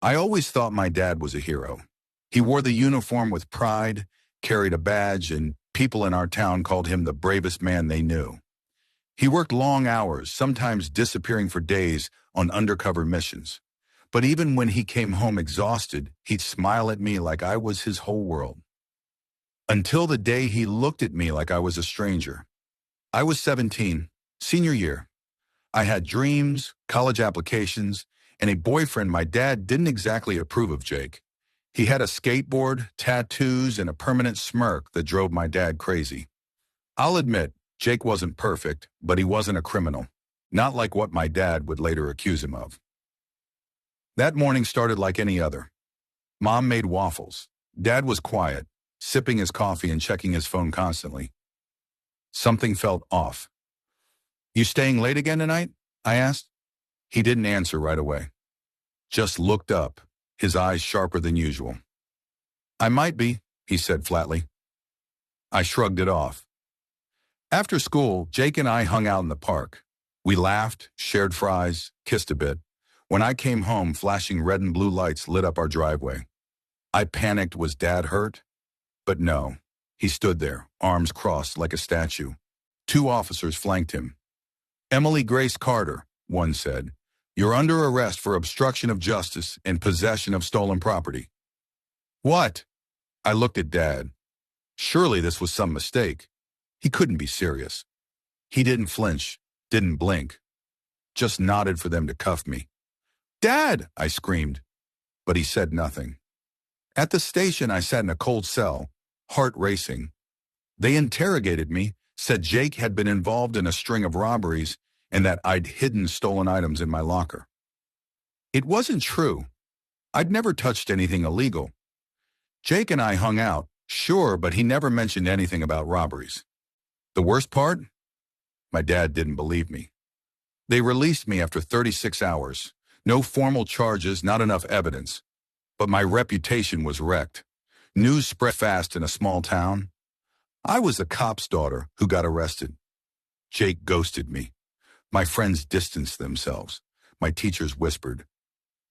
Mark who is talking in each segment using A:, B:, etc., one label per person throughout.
A: I always thought my dad was a hero. He wore the uniform with pride, carried a badge, and people in our town called him the bravest man they knew. He worked long hours, sometimes disappearing for days on undercover missions. But even when he came home exhausted, he'd smile at me like I was his whole world. Until the day he looked at me like I was a stranger. I was 17, senior year. I had dreams, college applications, and a boyfriend. My dad didn't exactly approve of Jake. He had a skateboard, tattoos, and a permanent smirk that drove my dad crazy. I'll admit, Jake wasn't perfect, but he wasn't a criminal. Not like what my dad would later accuse him of. That morning started like any other. Mom made waffles. Dad was quiet, sipping his coffee and checking his phone constantly. Something felt off. "You staying late again tonight?" I asked. He didn't answer right away. Just looked up, his eyes sharper than usual. "I might be," he said flatly. I shrugged it off. After school, Jake and I hung out in the park. We laughed, shared fries, kissed a bit. When I came home, flashing red and blue lights lit up our driveway. I panicked. Was Dad hurt? But no. He stood there, arms crossed like a statue. 2 officers flanked him. "Emily Grace Carter," one said, "you're under arrest for obstruction of justice and possession of stolen property." "What?" I looked at Dad. Surely this was some mistake. He couldn't be serious. He didn't flinch, didn't blink, just nodded for them to cuff me. "Dad!" I screamed, but he said nothing. At the station, I sat in a cold cell, heart racing. They interrogated me, said Jake had been involved in a string of robberies and that I'd hidden stolen items in my locker. It wasn't true. I'd never touched anything illegal. Jake and I hung out, sure, but he never mentioned anything about robberies. The worst part? My dad didn't believe me. They released me after 36 hours. No formal charges, not enough evidence. But my reputation was wrecked. News spread fast in a small town. I was the cop's daughter who got arrested. Jake ghosted me. My friends distanced themselves. My teachers whispered.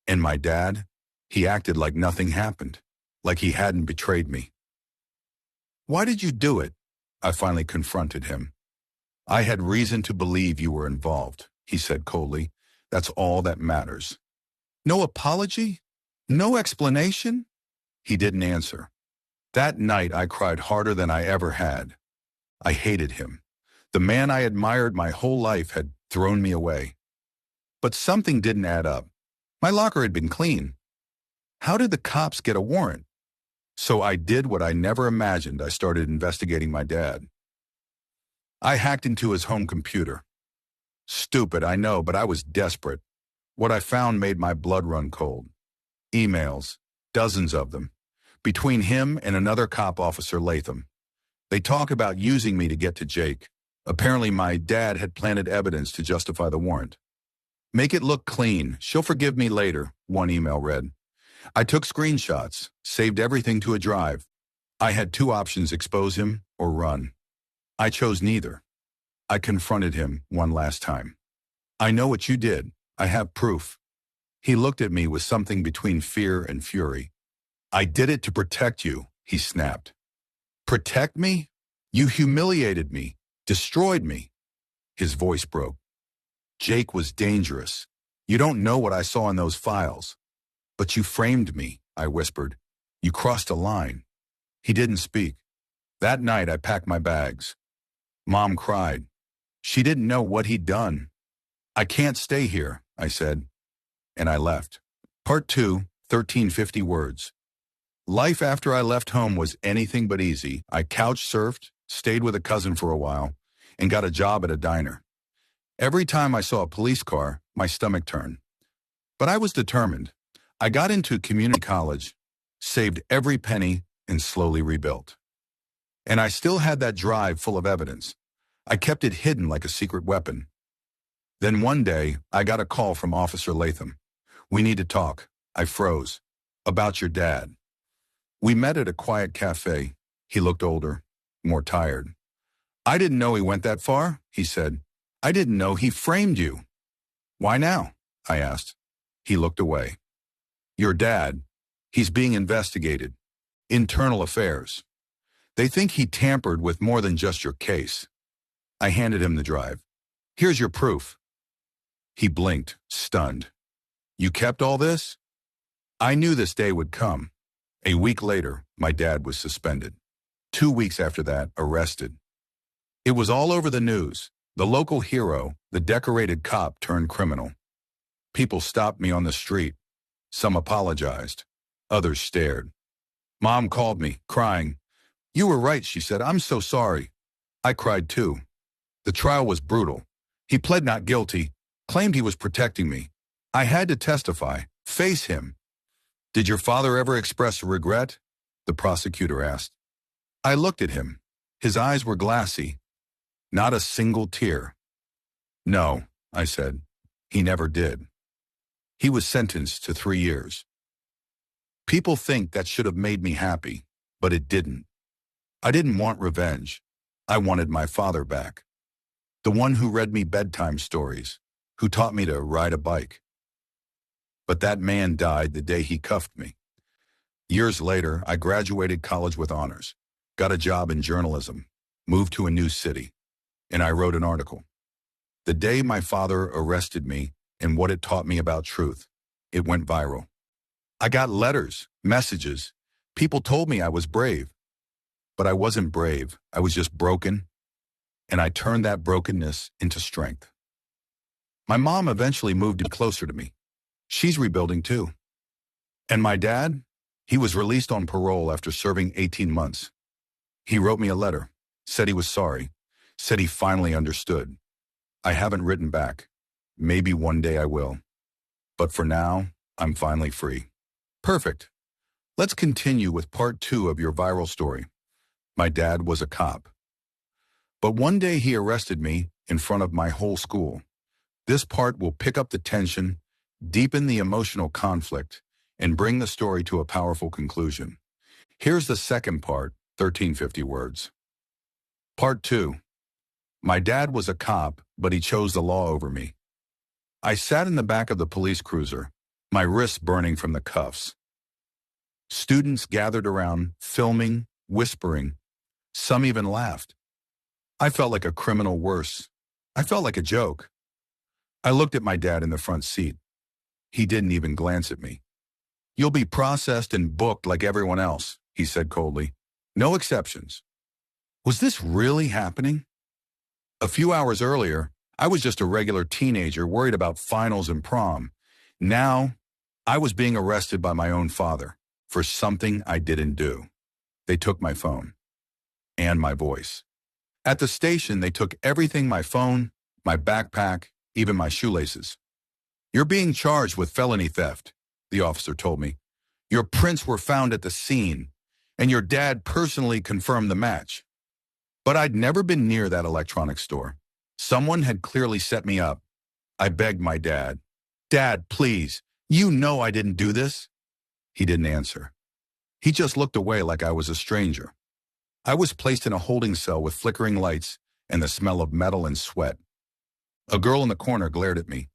A: And my dad? He acted like nothing happened, like he hadn't betrayed me. "Why did you do it?" I finally confronted him. "I had reason to believe you were involved," he said coldly. "That's all that matters." No apology? No explanation? He didn't answer. That night I cried harder than I ever had. I hated him. The man I admired my whole life had thrown me away. But something didn't add up. My locker had been clean. How did the cops get a warrant? So I did what I never imagined. I started investigating my dad. I hacked into his home computer. Stupid, I know, but I was desperate. What I found made my blood run cold. Emails, dozens of them, between him and another cop officer, Latham. They talk about using me to get to Jake. Apparently my dad had planted evidence to justify the warrant. "Make it look clean. She'll forgive me later," one email read. I took screenshots, saved everything to a drive. I had 2 options: expose him or run. I chose neither. I confronted him one last time. "I know what you did. I have proof." He looked at me with something between fear and fury. "I did it to protect you," he snapped. "Protect me? You humiliated me, destroyed me." His voice broke. "Jake was dangerous. You don't know what I saw in those files." "But you framed me," I whispered. "You crossed a line." He didn't speak. That night I packed my bags. Mom cried. She didn't know what he'd done. "I can't stay here," I said. And I left. Part 2, 1350 words. Life after I left home was anything but easy. I couch surfed, stayed with a cousin for a while, and got a job at a diner. Every time I saw a police car, my stomach turned. But I was determined. I got into community college, saved every penny, and slowly rebuilt. And I still had that drive full of evidence. I kept it hidden like a secret weapon. Then one day, I got a call from Officer Latham. "We need to talk." I froze. "About your dad." We met at a quiet cafe. He looked older, more tired. "I didn't know he went that far," he said. "I didn't know he framed you." "Why now?" I asked. He looked away. Your dad, he's being investigated. Internal affairs. They think he tampered with more than just your case. I handed him the drive. Here's your proof. He blinked, stunned. You kept all this? I knew this day would come. A week later, my dad was suspended. 2 weeks after that, arrested. It was all over the news. The local hero, the decorated cop turned criminal. People stopped me on the street. Some apologized. Others stared. Mom called me, crying. You were right, she said. I'm so sorry. I cried too. The trial was brutal. He pled not guilty, claimed he was protecting me. I had to testify, face him. Did your father ever express regret? The prosecutor asked. I looked at him. His eyes were glassy. Not a single tear. No, I said. He never did. He was sentenced to 3 years. People think that should have made me happy, but it didn't. I didn't want revenge. I wanted my father back. The one who read me bedtime stories, who taught me to ride a bike. But that man died the day he cuffed me. Years later, I graduated college with honors, got a job in journalism, moved to a new city, and I wrote an article. The day my father arrested me and what it taught me about truth, it went viral. I got letters, messages. People told me I was brave. But I wasn't brave. I was just broken. And I turned that brokenness into strength. My mom eventually moved in closer to me. She's rebuilding too. And my dad? He was released on parole after serving 18 months. He wrote me a letter, said he was sorry, said he finally understood. I haven't written back. Maybe one day I will. But for now, I'm finally free. Perfect. Let's continue with part 2 of your viral story. My dad was a cop. But one day he arrested me in front of my whole school. This part will pick up the tension, deepen the emotional conflict, and bring the story to a powerful conclusion. Here's the second part, 1350 words. Part 2. My dad was a cop, but he chose the law over me. I sat in the back of the police cruiser, my wrists burning from the cuffs. Students gathered around, filming, whispering. Some even laughed. I felt like a criminal worse. I felt like a joke. I looked at my dad in the front seat. He didn't even glance at me. You'll be processed and booked like everyone else, he said coldly. No exceptions. Was this really happening? A few hours earlier, I was just a regular teenager worried about finals and prom. Now, I was being arrested by my own father for something I didn't do. They took my phone and my voice. At the station, they took everything: my phone, my backpack, even my shoelaces. You're being charged with felony theft, the officer told me. Your prints were found at the scene, and your dad personally confirmed the match. But I'd never been near that electronics store. Someone had clearly set me up. I begged my dad, Dad, please, you know I didn't do this. He didn't answer. He just looked away like I was a stranger. I was placed in a holding cell with flickering lights and the smell of metal and sweat. A girl in the corner glared at me.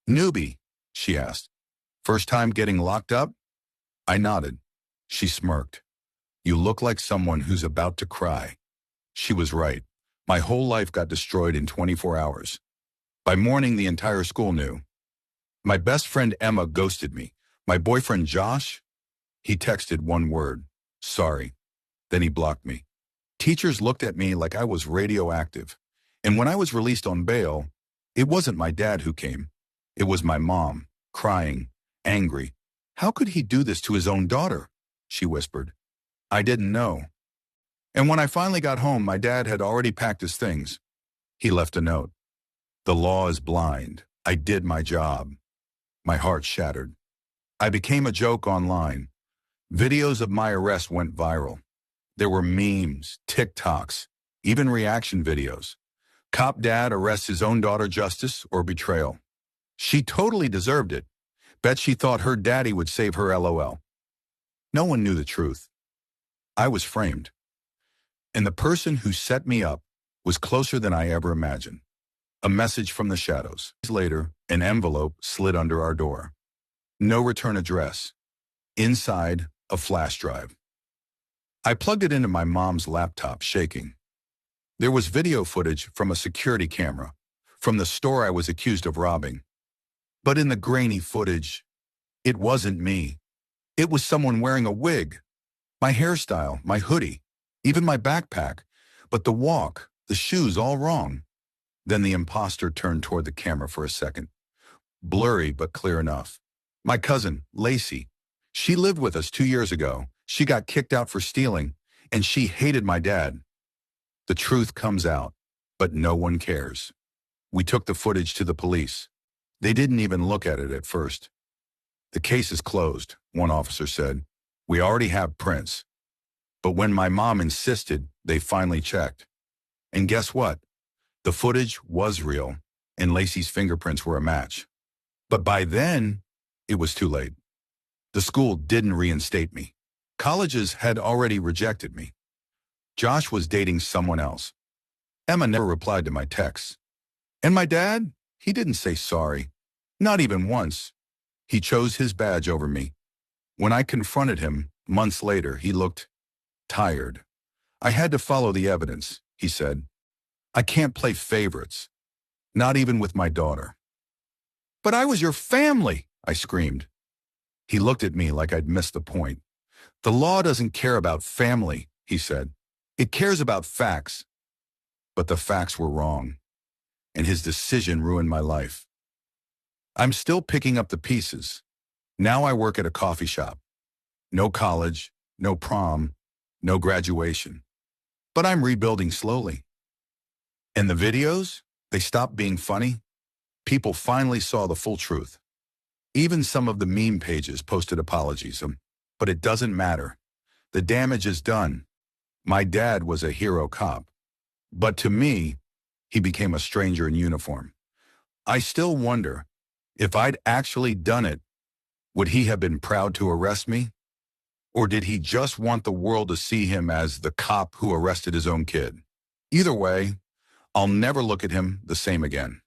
A: Newbie, she asked. First time getting locked up? I nodded. She smirked. You look like someone who's about to cry. She was right. My whole life got destroyed in 24 hours. By morning, the entire school knew. My best friend Emma ghosted me. My boyfriend Josh, he texted one word, sorry. Then he blocked me. Teachers looked at me like I was radioactive. And when I was released on bail, it wasn't my dad who came. It was my mom, crying, angry. How could he do this to his own daughter? She whispered. I didn't know. And when I finally got home, my dad had already packed his things. He left a note. The law is blind. I did my job. My heart shattered. I became a joke online. Videos of my arrest went viral. There were memes, TikToks, even reaction videos. Cop dad arrests his own daughter, justice or betrayal. She totally deserved it. Bet she thought her daddy would save her, LOL. No one knew the truth. I was framed. And the person who set me up was closer than I ever imagined. A message from the shadows. Later, an envelope slid under our door. No return address. Inside, a flash drive. I plugged it into my mom's laptop, shaking. There was video footage from a security camera, from the store I was accused of robbing. But in the grainy footage, it wasn't me. It was someone wearing a wig, my hairstyle, my hoodie, even my backpack, but the walk, the shoes, all wrong. Then the imposter turned toward the camera for a second. Blurry, but clear enough. My cousin, Lacey. She lived with us 2 years ago. She got kicked out for stealing, and she hated my dad. The truth comes out, but no one cares. We took the footage to the police. They didn't even look at it at first. The case is closed, one officer said. We already have prints. But when my mom insisted, they finally checked. And guess what? The footage was real, and Lacey's fingerprints were a match. But by then, it was too late. The school didn't reinstate me. Colleges had already rejected me. Josh was dating someone else. Emma never replied to my texts. And my dad? He didn't say sorry. Not even once. He chose his badge over me. When I confronted him, months later, he looked tired. I had to follow the evidence, he said. I can't play favorites. Not even with my daughter. But I was your family, I screamed. He looked at me like I'd missed the point. The law doesn't care about family, he said. It cares about facts. But the facts were wrong, and his decision ruined my life. I'm still picking up the pieces. Now I work at a coffee shop. No college, no prom, no graduation. But I'm rebuilding slowly. And the videos, they stopped being funny. People finally saw the full truth. Even some of the meme pages posted apologies, but it doesn't matter. The damage is done. My dad was a hero cop. But to me, he became a stranger in uniform. I still wonder, if I'd actually done it, would he have been proud to arrest me? Or did he just want the world to see him as the cop who arrested his own kid? Either way, I'll never look at him the same again.